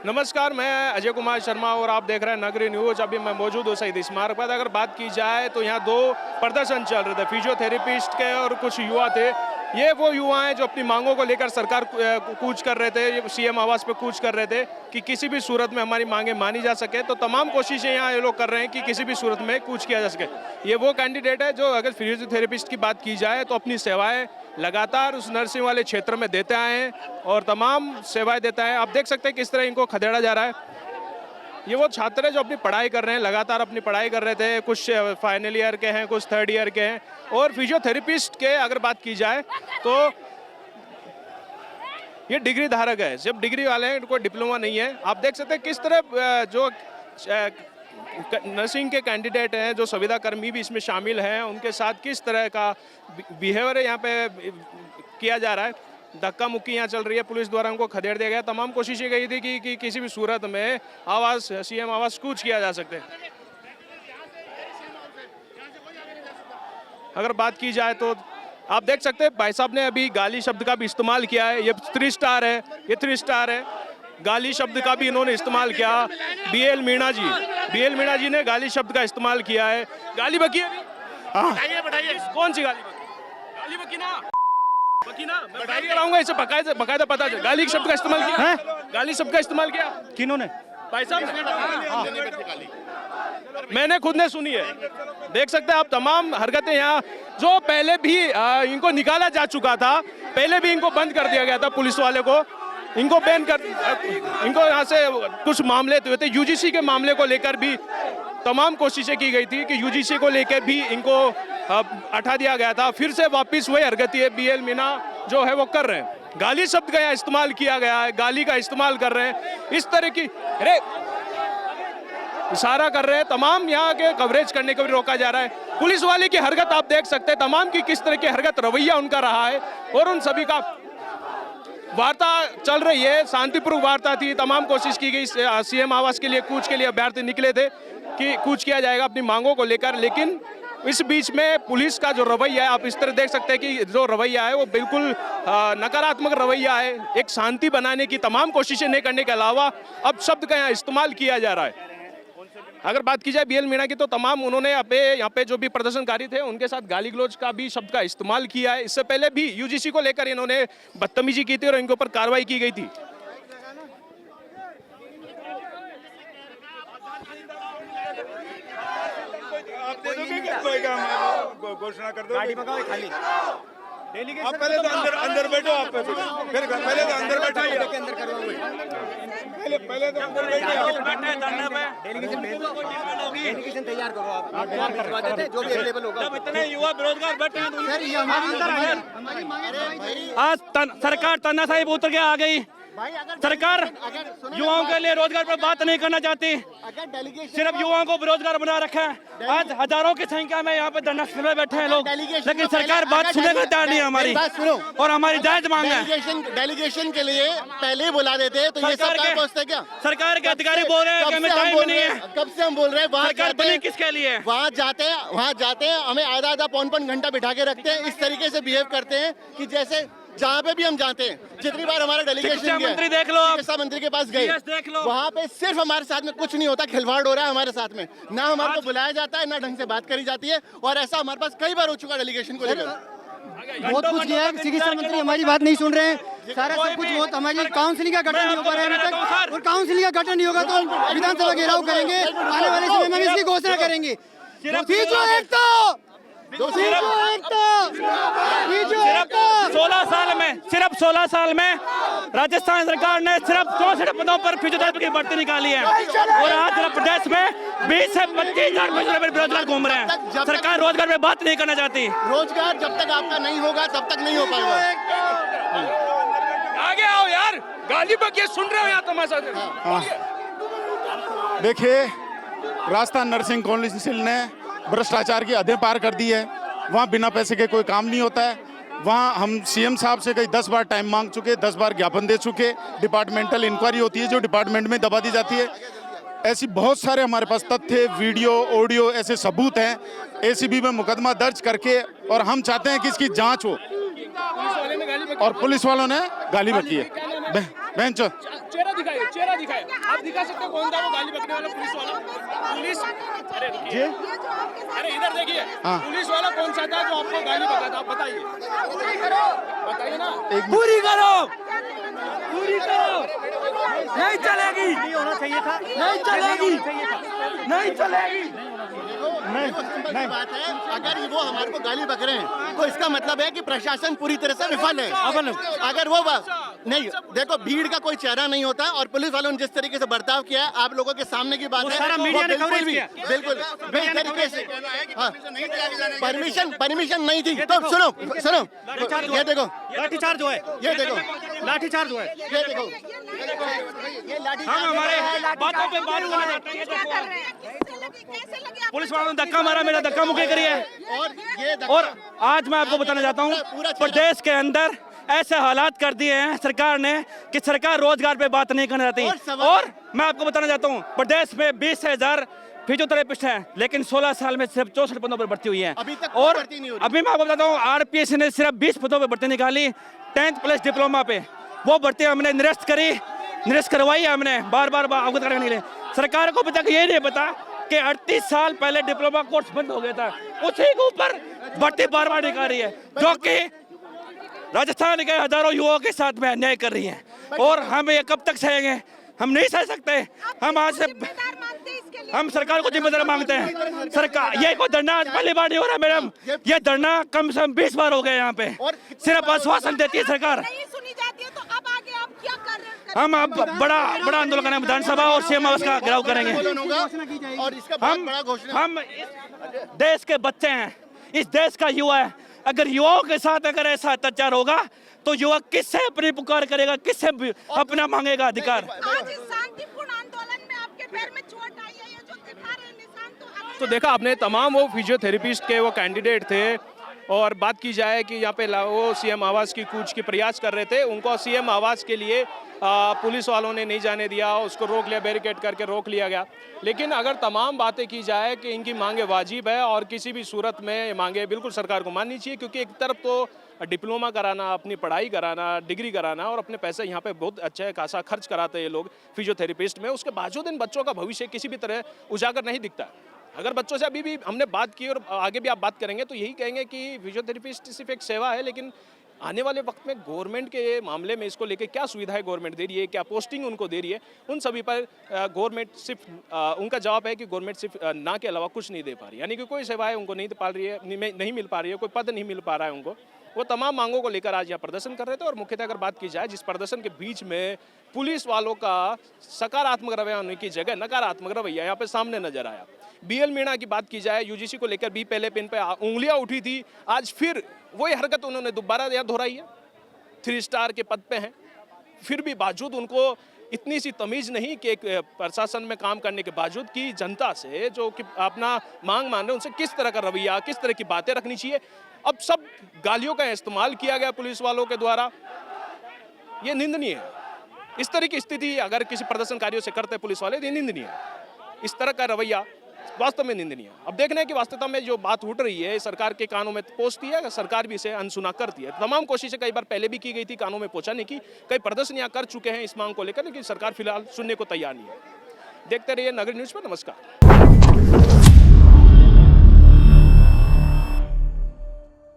नमस्कार, मैं अजय कुमार शर्मा और आप देख रहे हैं नगरी न्यूज। अभी मैं मौजूद हूँ शहीद स्मारक पर। अगर बात की जाए तो यहाँ दो प्रदर्शन चल रहे थे, फिजियोथेरेपिस्ट के और कुछ युवा थे। ये वो युवा हैं जो अपनी मांगों को लेकर सरकार कूच कर रहे थे, सीएम आवास पे कूच कर रहे थे कि किसी भी सूरत में हमारी मांगे मानी जा सके। तो तमाम कोशिशें यहाँ ये लोग कर रहे हैं कि किसी भी सूरत में कूच किया जा सके। ये वो कैंडिडेट है जो, अगर फिजियोथेरेपिस्ट की बात की जाए तो अपनी सेवाएं लगातार उस नर्सिंग वाले क्षेत्र में देते आए हैं और तमाम सेवाएं देता है। आप देख सकते हैं किस तरह इनको खदेड़ा जा रहा है। ये वो छात्र है जो अपनी पढ़ाई कर रहे हैं, लगातार अपनी पढ़ाई कर रहे थे। कुछ फाइनल ईयर के हैं, कुछ थर्ड ईयर के हैं। और फिजियोथेरेपिस्ट के अगर बात की जाए तो ये डिग्री धारक है। जब डिग्री वाले हैं, इनको डिप्लोमा नहीं है। आप देख सकते हैं किस तरह जो नर्सिंग के कैंडिडेट हैं, जो संविदा कर्मी भी इसमें शामिल हैं, उनके साथ किस तरह का बिहेवियर यहाँ पे किया जा रहा है। धक्का मुक्की यहाँ चल रही है, पुलिस द्वारा उनको खदेड़ दिया गया। तमाम कोशिशें गई थी कि किसी भी सूरत में आवास, सीएम आवास कूच किया जा सकते। अगर बात की जाए तो आप देख सकते हैं भाई साहब ने अभी गाली शब्द का भी इस्तेमाल किया है। ये 3 स्टार है, ये 3 स्टार है। गाली शब्द का भी इन्होंने इस्तेमाल किया। बीएल मीणा जी ने गाली शब्द का इस्तेमाल किया है। गाली बकी है, बताइए कौन सी गाली बकी ना बताइए, कराऊंगा इसे बकायदा पता चल। गाली शब्द का इस्तेमाल किया है, गाली शब्द का इस्तेमाल किया किन्होंने? भाई साहब मैंने खुद ने सुनी है। देख सकते हैं आप तमाम हरकतें यहाँ, जो पहले भी इनको निकाला जा चुका था, पहले भी इनको बंद कर दिया गया था पुलिस वाले को। इनको बैन कर, इनको यहाँ से कुछ मामले हुए थे। यूजीसी के मामले को लेकर भी तमाम कोशिशें की गई थी कि यूजीसी को लेकर भी इनको हटा दिया गया था। फिर से वापस वही हरकतें है बीएल मीणा जो है वो कर रहे हैं। गाली शब्द का यहाँ इस्तेमाल किया गया है, गाली का इस्तेमाल कर रहे हैं। इस तरह की इशारा कर रहे हैं। तमाम यहाँ के कवरेज करने को भी रोका जा रहा है। पुलिस वाले की हरकत आप देख सकते हैं, तमाम की किस तरह की हरकत, रवैया उनका रहा है। और उन सभी का वार्ता चल रही है, शांतिपूर्वक वार्ता थी। तमाम कोशिश की गई, सीएम आवास के लिए कूच के लिए अभ्यर्थी निकले थे कि कूच किया जाएगा अपनी मांगों को लेकर। लेकिन इस बीच में पुलिस का जो रवैया है, आप इस तरह देख सकते हैं कि जो रवैया है वो बिल्कुल नकारात्मक रवैया है। एक शांति बनाने की तमाम कोशिशें नहीं करने के अलावा अब शब्द का यहाँ इस्तेमाल किया जा रहा है। अगर बात की जाए बीएल मीणा की तो तमाम उन्होंने यहाँ पे जो भी प्रदर्शनकारी थे उनके साथ गाली गलौज का भी शब्द का इस्तेमाल किया है। इससे पहले भी यूजीसी को लेकर इन्होंने बदतमीजी की थी और इनके ऊपर कार्रवाई की गई थी। घोषणा कर दो, गाड़ी मंगाओ खाली। आप पहले तो अंदर बैठो, आप पहले तो अंदर बैठो, अंदर करवाओ। पहले तो अंदर डेलीगेशन तैयार करो। आप करवा देते जो भी अवेलेबल होगा। जब इतने युवा बेरोजगार बैठे हैं तो ये हमारी आज सरकार तानाशाही पे उतर के आ गई। सरकार युवाओं के लिए रोजगार पर बात नहीं करना चाहती, सिर्फ युवाओं को बेरोजगार बना रखा है। आज हजारों की संख्या में यहाँ पे धरना में बैठे हैं लोग, लेकिन सरकार बात सुनने को तैयार नहीं है हमारी, और हमारी जायज मांग है। डेलीगेशन के लिए पहले ही बुला देते हैं तो ये सब क्या पहुंचते क्या? सरकार के अधिकारी बोल रहे हैं कि हमें टाइम नहीं है। कब से हम बोल रहे हैं, सरकार बनी किसके लिए? वहाँ जाते हैं हमें आधा पौन घंटा बिठा के रखते हैं। इस तरीके से बिहेव करते हैं कि जैसे जहाँ पे भी हम जाते हैं, जितनी बार हमारा डेलीगेशन मंत्री देख लो, शिक्षा मंत्री के पास गए, देख लो, वहाँ पे सिर्फ हमारे साथ में कुछ नहीं होता, खिलवाड़ हो रहा है हमारे साथ में। ना हमारे को बुलाया जाता है, ना ढंग से बात करी जाती है। और ऐसा हमारे पास कई बार हो चुका डेलीगेशन को लेकर। बहुत कुछ किया है, चिकित्सा मंत्री हमारी बात नहीं सुन रहे हैं। सारा सब कुछ बहुत, हमारी काउंसिलिंग का गठन नहीं हो पा रहा है अभी तक, और काउंसिलिंग का गठन नहीं होगा तो हम विधानसभा घेराव करेंगे। आने वाले समय में इसकी घोषणा करेंगे। 16 साल में राजस्थान सरकार ने सिर्फ 64 पदों पर फिजियोथेरेपी की भर्ती निकाली है, और आज प्रदेश में 20 से 25,000 बेरोजगार घूम रहे हैं। सरकार रोजगार पे बात नहीं करना चाहती। रोजगार जब तक आपका नहीं होगा तब तक नहीं हो पाएगा। आगे आओ यार, गाली बकी सुन रहे हो यहाँ तमाशा। देखिए, राजस्थान नर्सिंग काउंसिल ने भ्रष्टाचार की हदें पार कर दी है। वहाँ बिना पैसे के कोई काम नहीं होता है। वहाँ हम सीएम साहब से कई 10 बार टाइम मांग चुके, 10 बार ज्ञापन दे चुके। डिपार्टमेंटल इंक्वायरी होती है जो डिपार्टमेंट में दबा दी जाती है। ऐसी बहुत सारे हमारे पास तथ्य, वीडियो, ऑडियो ऐसे सबूत हैं। एसीबी में मुकदमा दर्ज करके, और हम चाहते हैं कि इसकी जांच हो। और पुलिस वालों ने गाली बकी है। बहन चो चेहरा दिखाइए, चेहरा दिखाइए। आप दिखा सकते हो कौन था वो गाली बकने वाला पुलिस वाला? पुलिस, अरे रुकिए, अरे इधर देखिए, हाँ। पुलिस वाला कौन सा था जो आपको गाली बका था? आप बताइए, बताइए ना। पूरी करो, पूरी करो, नहीं चलेगी, नहीं होना चाहिए था, नहीं चलेगी, नहीं चलेगी। नहीं बात है, अगर वो हमारे को गाली बक रहे हैं तो इसका मतलब है कि प्रशासन पूरी तरह से विफल है। अगर वो नहीं, देखो भीड़ का कोई चेहरा नहीं होता और पुलिस वालों ने जिस तरीके से बर्ताव किया है आप लोगों के सामने की बात है, सारा मीडिया ने बिल्कुल कवरेज भी किया। बिल्कुल बेस तरीके से परमिशन नहीं थी। तो सुनो सुनो, ये देखो लाठीचार्ज हो है, ये देखो लाठीचार्ज हो है। ये देखो ये लाठी हम हमारे बातों पे बात करना चाहते हैं, ये देखो पुलिस वालों ने धक्का मारा, मेरा धक्का मुक्की करी है। और ये और आज मैं आपको बताना चाहता हूँ, प्रदेश के अंदर ऐसे हालात कर दिए हैं सरकार ने कि सरकार रोजगार पे बात नहीं करना चाहती। और मैं आपको बताना चाहता हूँ, प्रदेश में 20,000 फिजियोथेरेपिस्ट हैं, लेकिन 16 साल में सिर्फ 64 पदों पर भर्ती हुई है। अभी तक और भर्ती नहीं हो रही। अभी मैं आपको बताता हूँ, आरपीएस ने सिर्फ 20 पदों पर भर्ती निकाली 10th प्लस डिप्लोमा पे। वो भर्ती हमने निरस्त करवाई है, हमने बार बार अवगत करने के लिए। सरकार को अभी तक ये नहीं पता कि 38 साल पहले डिप्लोमा कोर्स बंद हो गया था, उसी के ऊपर भर्ती बार बार निकाल रही है, जो कि राजस्थान के हजारों युवाओं के साथ में अन्याय कर रही है। और हम ये कब तक सहेंगे? हम नहीं सह सकते। हम आज से हम सरकार को जिम्मेदार मांगते हैं। सरकार, ये कोई धरना आज पहली बार नहीं हो रहा मैडम, ये धरना कम से कम 20 बार हो गए यहाँ पे। सिर्फ आश्वासन देती है सरकार। नहीं सुनी जाती है तो अब आगे आप क्या कर रहे हैं? हम अब बड़ा आंदोलन करेंगे, विधानसभा और सीएम आवास का घेराव करेंगे। और इसका बहुत बड़ा घोषणा हम इस देश के बच्चे हैं, इस देश का युवा है। अगर युवाओं के साथ अगर ऐसा अत्याचार होगा तो युवा किससे अपनी पुकार करेगा, किससे अपना मांगेगा अधिकार? आज इस शांतिपूर्ण आंदोलन में आपके पैर में चोट आई है, ये जो दिखा रहे हैं निशान, तो देखा आपने, तमाम वो फिजियोथेरेपिस्ट के वो कैंडिडेट थे। और बात की जाए कि यहाँ पे वो सीएम आवास की कूच की प्रयास कर रहे थे, उनको सीएम आवास के लिए पुलिस वालों ने नहीं जाने दिया, उसको रोक लिया, बैरिकेड करके रोक लिया गया। लेकिन अगर तमाम बातें की जाए कि इनकी मांगे वाजिब है और किसी भी सूरत में ये मांगे बिल्कुल सरकार को माननी चाहिए, क्योंकि एक तरफ तो डिप्लोमा कराना, अपनी पढ़ाई कराना, डिग्री कराना और अपने पैसे यहाँ पे बहुत अच्छा खासा खर्च कराते हैं ये लोग फिजियोथेरेपिस्ट में, उसके बावजूद इन बच्चों का भविष्य किसी भी तरह उजागर नहीं दिखता। अगर बच्चों से अभी भी हमने बात की और आगे भी आप बात करेंगे तो यही कहेंगे कि फिजियोथेरेपिस्ट सिर्फ एक सेवा है, लेकिन आने वाले वक्त में गवर्नमेंट के मामले में इसको लेके क्या सुविधाएं गवर्नमेंट दे रही है, क्या पोस्टिंग उनको दे रही है, उन सभी पर गवर्नमेंट सिर्फ उनका जवाब है कि गवर्नमेंट सिर्फ ना के अलावा कुछ नहीं दे पा रही, यानी कि कोई सेवाएं उनको नहीं दे पा रही है, नहीं मिल पा रही है, कोई पद नहीं मिल पा रहा है उनको। वो तमाम मांगों को लेकर आज यहाँ प्रदर्शन कर रहे थे। और मुख्यतः अगर बात की जाए, जिस प्रदर्शन के बीच में पुलिस वालों का सकारात्मक रवैया होने की जगह नकारात्मक रवैया यहाँ पे सामने नजर आया। बीएल मीणा की बात की जाए, यूजीसी को लेकर भी पहले पिन पे उंगलियां उठी थी, आज फिर वही हरकत उन्होंने दोबारा यहाँ दोहराई है। 3 स्टार के पद पे हैं, फिर भी बावजूद उनको इतनी सी तमीज नहीं कि एक प्रशासन में काम करने के बावजूद की जनता से जो कि अपना मांग मान रहे हैं उनसे किस तरह का रवैया, किस तरह की बातें रखनी चाहिए। अब सब गालियों का इस्तेमाल किया गया पुलिस वालों के द्वारा, ये निंदनीय है। इस तरह की स्थिति अगर किसी प्रदर्शनकारियों से करते पुलिस वाले, ये निंदनीय है। इस तरह का रवैया वास्तव में निंदनीय है। अब देखना है कि वास्तविकता में जो बात उठ रही है सरकार के कानों में पहुंचती है, सरकार भी इसे अनसुना करती है। तमाम कोशिशें कई बार पहले भी की गई थी कानों में पहुंचाने की, कई प्रदर्शन यहाँ कर चुके हैं इस मांग को लेकर, लेकिन सरकार फिलहाल सुनने को तैयार नहीं है। देखते रहिए नगरी न्यूज़ पर। नमस्कार।